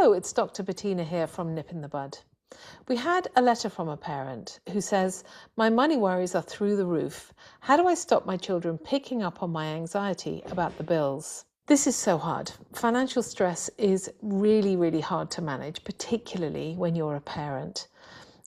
Hello, it's Dr. Bettina here from Nip in the Bud. We had a letter from a parent who says, "My money worries are through the roof. How do I stop my children picking up on my anxiety about the bills?" This is so hard. Financial stress is really, really hard to manage, particularly when you're a parent.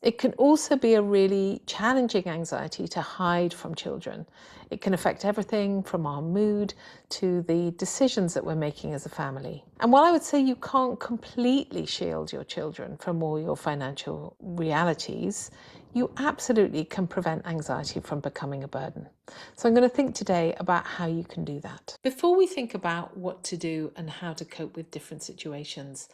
It can also be a really challenging anxiety to hide from children. It can affect everything from our mood to the decisions that we're making as a family. And while I would say you can't completely shield your children from all your financial realities, you absolutely can prevent anxiety from becoming a burden. So I'm going to think today about how you can do that. Before we think about what to do and how to cope with different situations,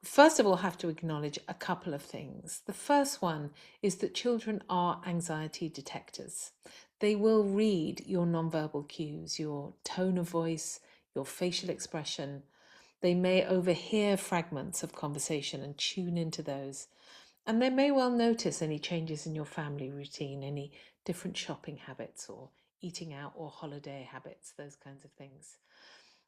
first of all, have to acknowledge a couple of things. The first one is that children are anxiety detectors. They will read your nonverbal cues, your tone of voice, your facial expression. They may overhear fragments of conversation and tune into those. And they may well notice any changes in your family routine, any different shopping habits or eating out or holiday habits, those kinds of things.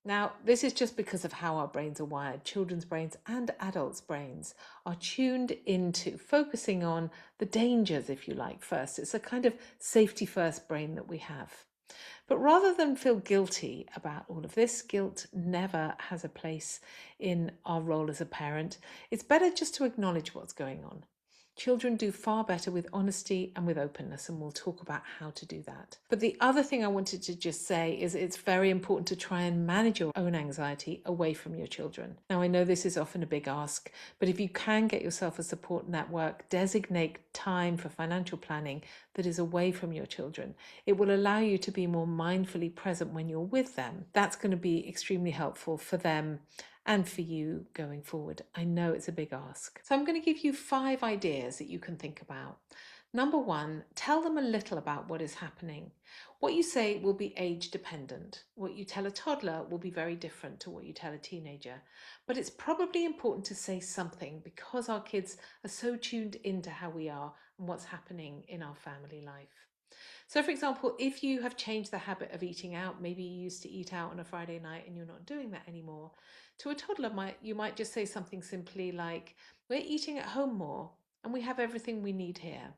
Now, this is just because of how our brains are wired. Children's brains and adults' brains are tuned into focusing on the dangers, if you like, first. It's a kind of safety first brain that we have. But rather than feel guilty about all of this, guilt never has a place in our role as a parent. It's better just to acknowledge what's going on. Children do far better with honesty and with openness, and we'll talk about how to do that. But the other thing I wanted to just say is it's very important to try and manage your own anxiety away from your children. Now, I know this is often a big ask, but if you can get yourself a support network, designate time for financial planning that is away from your children. It will allow you to be more mindfully present when you're with them. That's going to be extremely helpful for them and for you going forward. I know it's a big ask. So I'm going to give you 5 ideas that you can think about. Number 1, tell them a little about what is happening. What you say will be age dependent. What you tell a toddler will be very different to what you tell a teenager. But it's probably important to say something because our kids are so tuned into how we are and what's happening in our family life. So, for example, if you have changed the habit of eating out, maybe you used to eat out on a Friday night and you're not doing that anymore, to a toddler, you might just say something simply like, "We're eating at home more and we have everything we need here."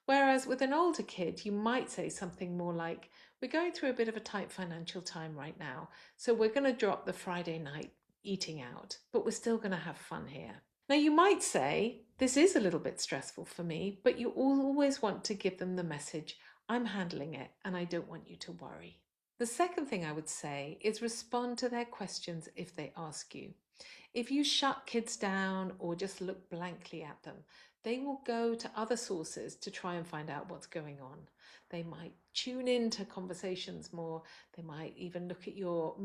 Whereas with an older kid, you might say something more like, "We're going through a bit of a tight financial time right now, so we're going to drop the Friday night eating out, but we're still going to have fun here." Now, you might say, "This is a little bit stressful for me," but you always want to give them the message, "I'm handling it and I don't want you to worry." The second thing I would say is respond to their questions if they ask you. If you shut kids down or just look blankly at them, they will go to other sources to try and find out what's going on. They might tune into conversations more. They might even look at your,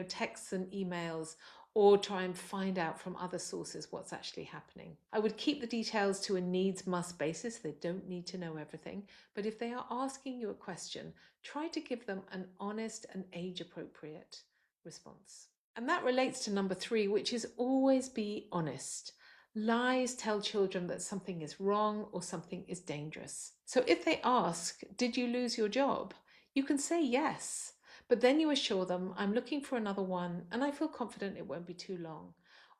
texts and emails or try and find out from other sources what's actually happening. I would keep the details to a needs must basis. They don't need to know everything. But if they are asking you a question, try to give them an honest and age appropriate response. And that relates to number 3, which is always be honest. Lies tell children that something is wrong or something is dangerous. So if they ask, "Did you lose your job?" you can say yes, but then you assure them, "I'm looking for another one and I feel confident it won't be too long."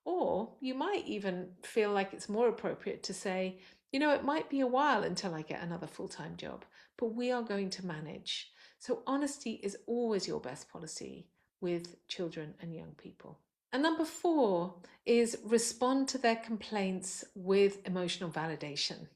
Or you might even feel like it's more appropriate to say, "It might be a while until I get another full-time job, but we are going to manage." So honesty is always your best policy with children and young people. And number 4 is respond to their complaints with emotional validation.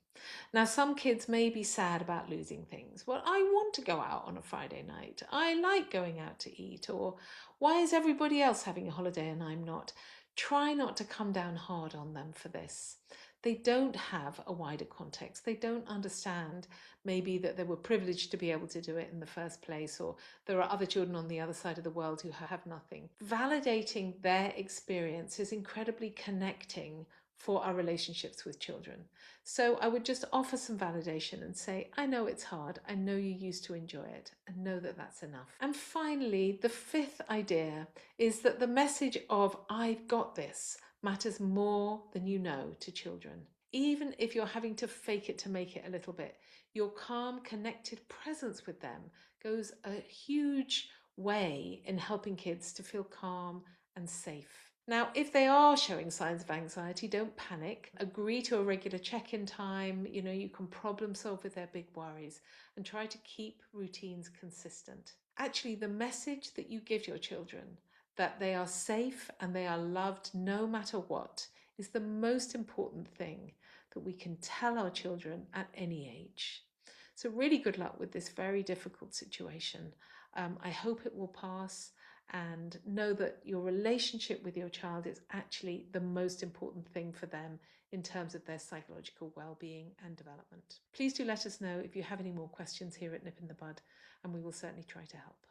Now, some kids may be sad about losing things. "Well, I want to go out on a Friday night. I like going out to eat." Or, "Why is everybody else having a holiday and I'm not?" Try not to come down hard on them for this. They don't have a wider context. They don't understand maybe that they were privileged to be able to do it in the first place, or there are other children on the other side of the world who have nothing. Validating their experience is incredibly connecting for our relationships with children. So I would just offer some validation and say, "I know it's hard. I know you used to enjoy it," and know that that's enough. And finally, the 5th idea is that the message of "I've got this" matters more than you know to children. Even if you're having to fake it to make it a little bit, your calm, connected presence with them goes a huge way in helping kids to feel calm and safe. Now, if they are showing signs of anxiety, don't panic. Agree to a regular check-in time. You can problem solve with their big worries and try to keep routines consistent. Actually, the message that you give your children, that they are safe and they are loved no matter what, is the most important thing that we can tell our children at any age. So really good luck with this very difficult situation. I hope it will pass, and know that your relationship with your child is actually the most important thing for them in terms of their psychological well-being and development. Please do let us know if you have any more questions here at Nip in the Bud, and we will certainly try to help.